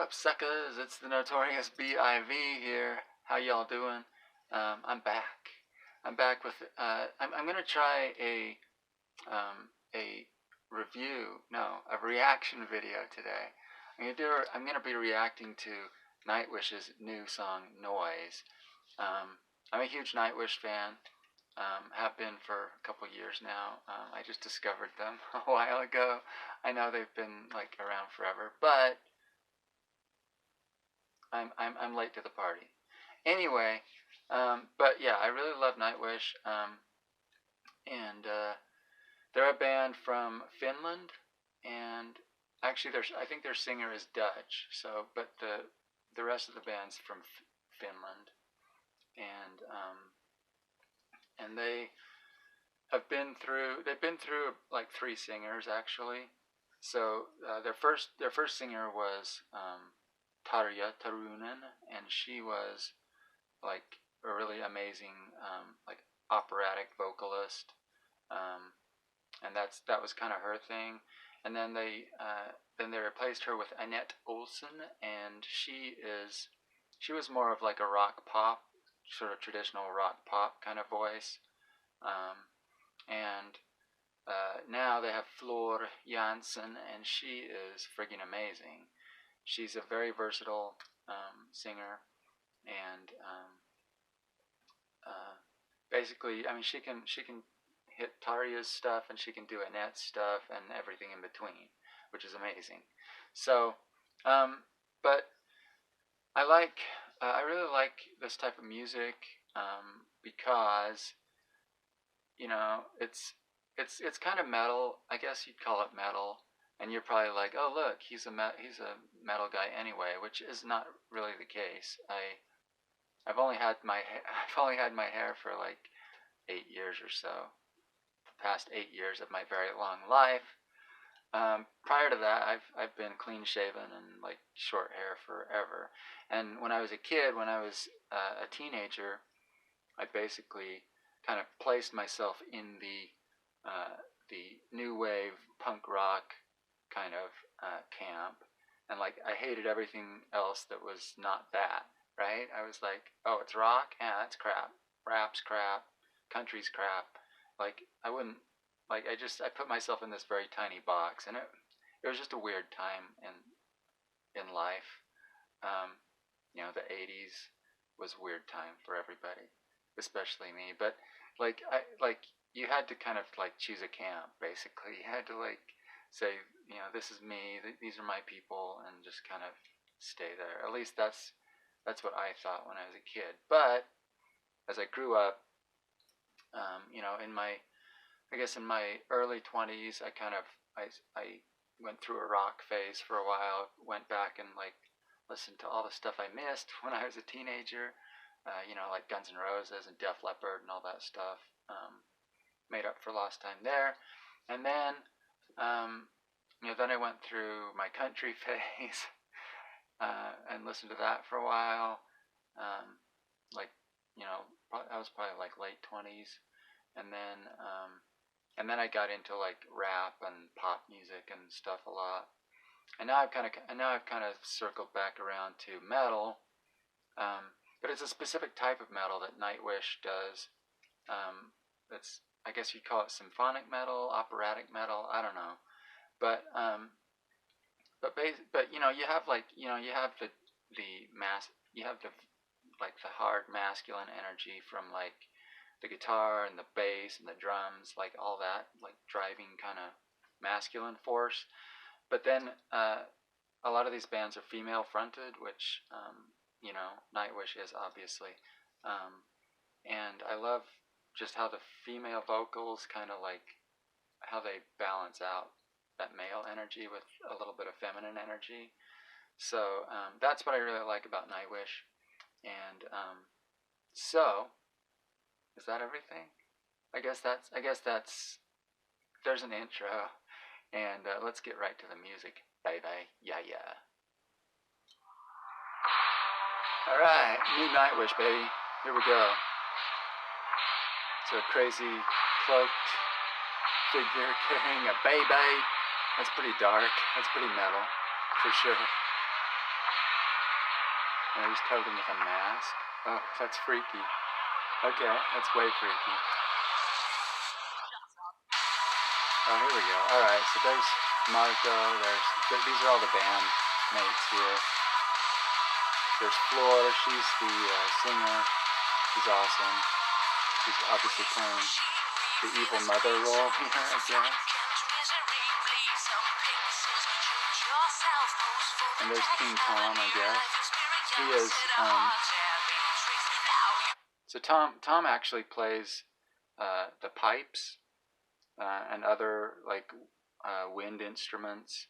up, suckers? It's the Notorious B.I.V here. How y'all doing? I'm back. I'm back with. I'm gonna try a review. No, a reaction video today. I'm gonna be reacting to Nightwish's new song "Noise." I'm a huge Nightwish fan. Have been for a couple years now. I just discovered them a while ago. I know they've been like around forever, but I'm late to the party. Anyway, but yeah, I really love Nightwish, and they're a band from Finland, and actually, I think their singer is Dutch. So, but the rest of the band's from Finland, and they have been through. They've been through like 3 singers actually. So their first singer was Tarja Turunen, and she was like a really amazing like operatic vocalist, and that was kind of her thing. And then they replaced her with Annette Olsen, and she was more of like a rock pop, sort of traditional rock pop kind of voice, and now they have Floor Jansen, and she is friggin' amazing. She's a very versatile singer, and basically, I mean, she can hit Tarja's stuff, and she can do Annette's stuff, and everything in between, which is amazing. So, but I really like this type of music because it's kind of metal. I guess you'd call it metal. And you're probably like, oh look, he's a metal guy anyway, which is not really the case. I've only had my hair for like 8 years or so, the past 8 years of my very long life. Prior to that, I've been clean shaven and like short hair forever. And when I was a kid, when I was a teenager, I basically kind of placed myself in the new wave punk rock kind of camp, and like I hated everything else that was not that, right? I was like, oh, it's rock? Yeah, that's crap. Rap's crap. Country's crap. Like I wouldn't, like I put myself in this very tiny box, and it was just a weird time in life. The 80s was a weird time for everybody, especially me. But like you had to kind of like choose a camp, basically. You had to like say, this is me, these are my people, and just kind of stay there. At least that's what I thought when I was a kid. But as I grew up, in my early 20s, I went through a rock phase for a while. Went back and like listened to all the stuff I missed when I was a teenager. Like Guns N' Roses and Def Leppard and all that stuff. Made up for lost time there, and then. Then I went through my country phase and listened to that for a while. I was probably like late 20s, and then I got into like rap and pop music and stuff a lot. And now I've kind of circled back around to metal, but it's a specific type of metal that Nightwish does. That's, I guess you'd call it symphonic metal, operatic metal. I don't know. But you have like you have the hard masculine energy from like the guitar and the bass and the drums, like all that like driving kind of masculine force. But then a lot of these bands are female fronted, which Nightwish is obviously, and I love just how the female vocals kind of like how they balance out that male energy with a little bit of feminine energy. So that's what I really like about Nightwish. And so is that everything? I guess that's there's an intro, and let's get right to the music, baby. Yeah. All right, new Nightwish, baby. Here we go. It's a crazy cloaked figure carrying a baby. That's pretty dark. That's pretty metal, for sure. And I just covered him with a mask. Oh, that's freaky. Okay, that's way freaky. Oh, here we go. Alright, so there's Marco, these are all the band mates here. There's Floor, she's the singer. She's awesome. She's obviously playing the evil mother role here, I guess. And there's King Tom, I guess. He is, so Tom actually plays the pipes and other like wind instruments,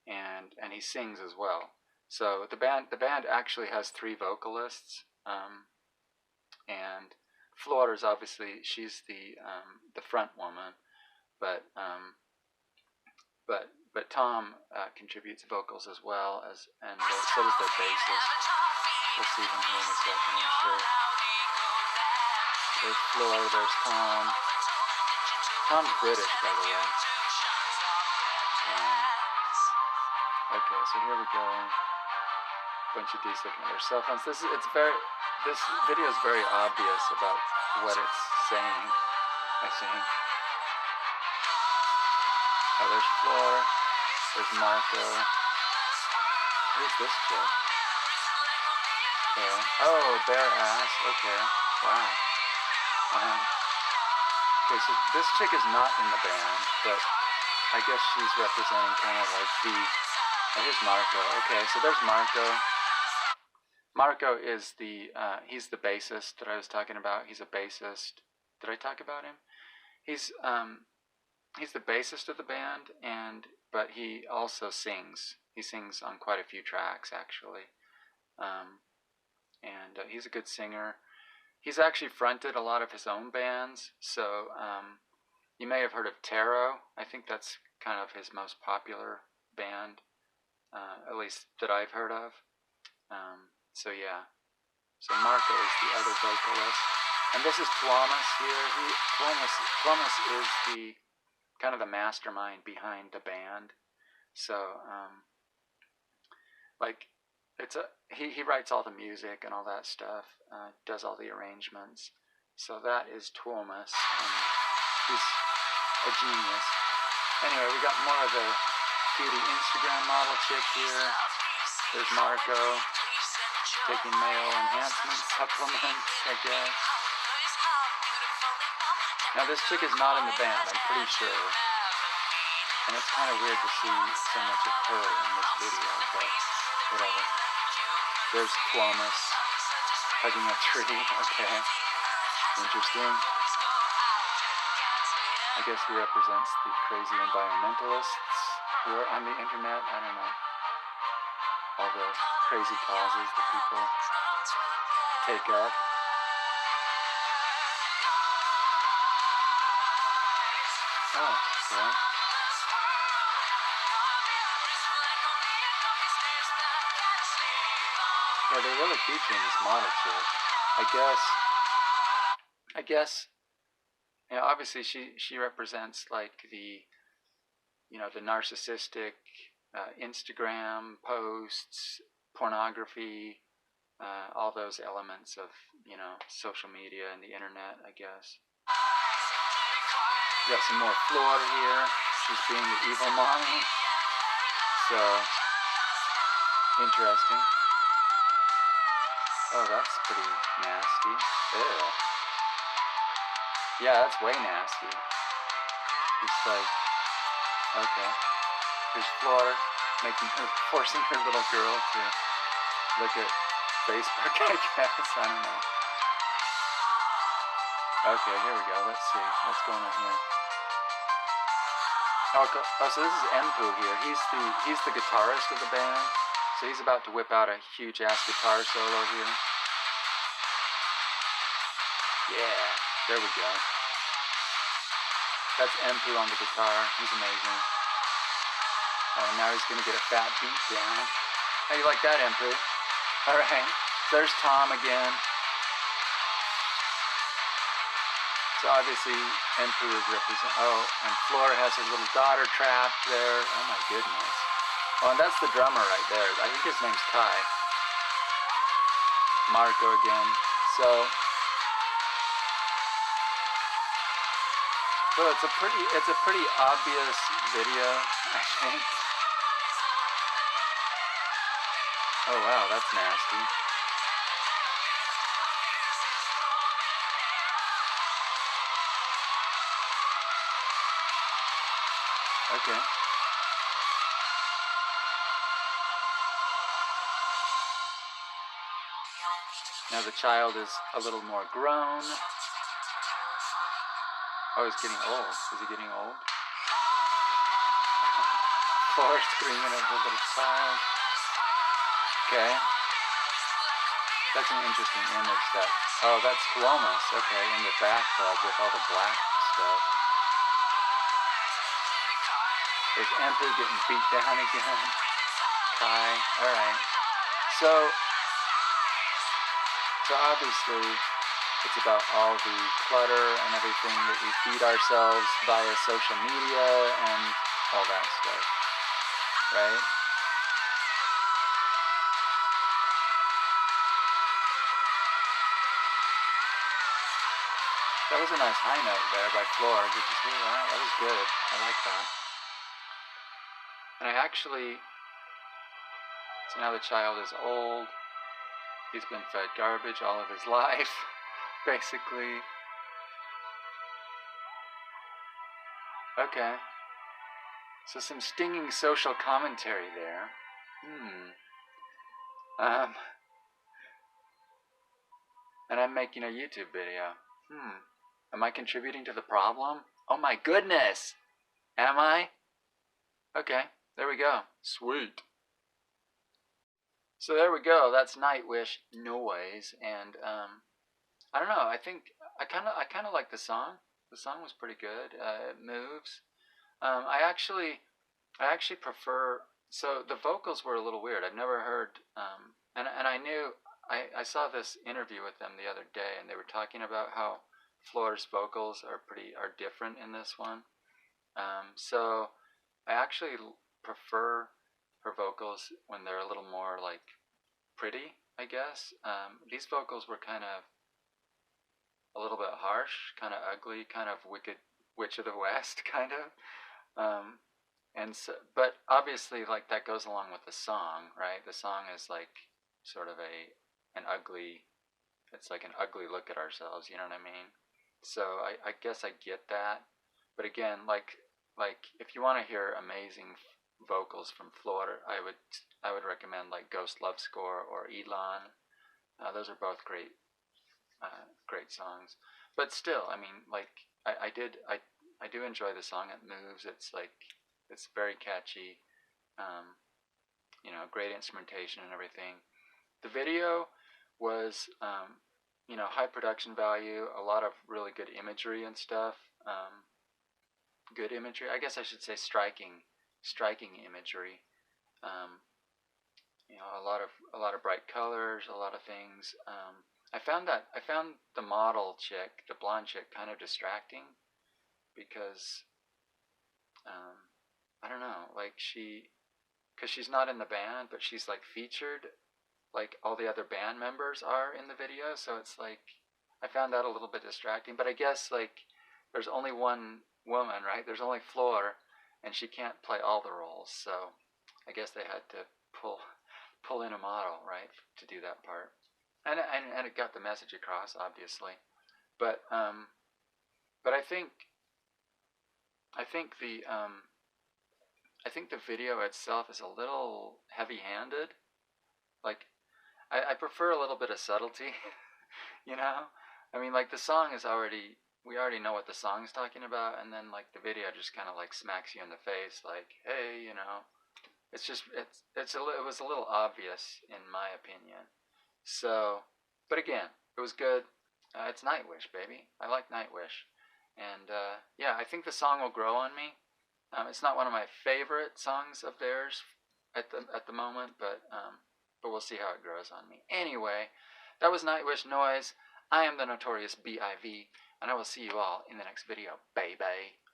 and he sings as well. So the band actually has 3 vocalists, and Flora is obviously, she's the front woman, but Tom contributes vocals as well as, and so does their bassist. We'll see him here in a second, I'm sure. There's Flora, there's Tom. Tom's British, by the way. Okay, so here we go. Bunch of dudes looking at their cell phones. This video is very obvious about what it's saying, I think. Oh, there's Floor. There's Marco. Who's this chick? Okay. Oh, bare ass. Okay. Wow. Okay, so this chick is not in the band, but I guess she's representing kind of like the... Oh, here's Marco. Okay, so there's Marco. Marco is the, he's the bassist that I was talking about. He's a bassist. Did I talk about him? He's the bassist of the band, but he also sings. He sings on quite a few tracks, actually. He's a good singer. He's actually fronted a lot of his own bands, so you may have heard of Taro. I think that's kind of his most popular band, at least that I've heard of. So yeah, so Marco is the other vocalist, and this is Tuomas here. Tuomas is the kind of the mastermind behind the band. So like he writes all the music and all that stuff, does all the arrangements. So that is Tuomas, and he's a genius. Anyway, we got more of a cutie Instagram model chick here. There's Marco taking male enhancement supplements, I guess. Now this chick is not in the band, I'm pretty sure. And it's kind of weird to see so much of her in this video, but whatever. There's Tuomas hugging a tree. Okay, interesting. I guess he represents the crazy environmentalists who are on the internet. I don't know. All the crazy causes that people take up. Oh, okay. Yeah, they're really featuring this model chick. I guess, you know, obviously she represents like the, you know, the narcissistic Instagram posts, pornography, all those elements of, you know, social media and the internet, I guess. We got some more Flora here. She's being the evil mommy. So, interesting. Oh, that's pretty nasty. Ew. Yeah, that's way nasty. It's like, okay. There's Flora forcing her little girl to look at Facebook, I guess. I don't know. Okay, here we go. Let's see what's going on here. Oh, so this is Empu here. He's the guitarist of the band. So he's about to whip out a huge ass guitar solo here. Yeah, there we go. That's Empu on the guitar. He's amazing. Oh, now he's gonna get a fat beat down. How you like that, Empu? Alright, so there's Tom again. So obviously, Empu is and Flora has her little daughter trapped there. Oh my goodness. Oh, and that's the drummer right there. I think his name's Kai. Marco again. So it's a pretty obvious video, I think. Oh wow, that's nasty. Okay. Now the child is a little more grown. Oh, he's getting old. Is he getting old? Floor screaming at her little child. Okay. That's an interesting image. Oh, that's Glomus. Okay, in the bathtub with all the black stuff. There's Emperor getting beat down again. Kai. Alright. So obviously it's about all the clutter and everything that we feed ourselves via social media and all that stuff. Right? That was a nice high note there by Floor. Did you hear that? That was good. I like that. And so now the child is old. He's been fed garbage all of his life, basically. Okay. So some stinging social commentary there. And I'm making a YouTube video. Am I contributing to the problem? Oh my goodness! Am I? Okay, there we go. Sweet. So there we go. That's Nightwish Noise, and I don't know. I think I kind of like the song. The song was pretty good. It moves. I actually prefer. So the vocals were a little weird. I've never heard. And I knew. I saw this interview with them the other day, and they were talking about how Floor's vocals are different in this one. So I actually prefer her vocals when they're a little more like pretty, I guess. These vocals were kind of a little bit harsh, kind of ugly, kind of Wicked Witch of the West, kind of. And so, but obviously, like that goes along with the song, right? The song is like sort of an ugly. It's like an ugly look at ourselves. You know what I mean? So I guess I get that. But again, like if you want to hear amazing vocals from Floor, I would recommend like Ghost Love Score or Elan. Those are both great songs. But still, I mean, like I do enjoy the song. It moves. It's very catchy. Great instrumentation and everything. The video was high production value, a lot of really good imagery and stuff. Good imagery. I guess I should say striking imagery. A lot of bright colors, a lot of things. I found the model chick, the blonde chick, kind of distracting because I don't know, like because she's not in the band, but she's like featured, like all the other band members are in the video. So it's like I found that a little bit distracting. But I guess like there's only one woman, right? There's only Floor, and she can't play all the roles. So I guess they had to pull in a model, right, to do that part. And it got the message across, obviously. But I think the video itself is a little heavy-handed. Like I prefer a little bit of subtlety, you know? I mean, like the song is we already know what the song's talking about, and then like the video just kind of like smacks you in the face, like, hey, it was a little obvious in my opinion. So, but again, it was good. It's Nightwish, baby. I like Nightwish, and yeah, I think the song will grow on me. It's not one of my favorite songs of theirs at the moment, but we'll see how it grows on me. Anyway, that was Nightwish Noise. I am the Notorious B.I.V, and I will see you all in the next video. Bye bye.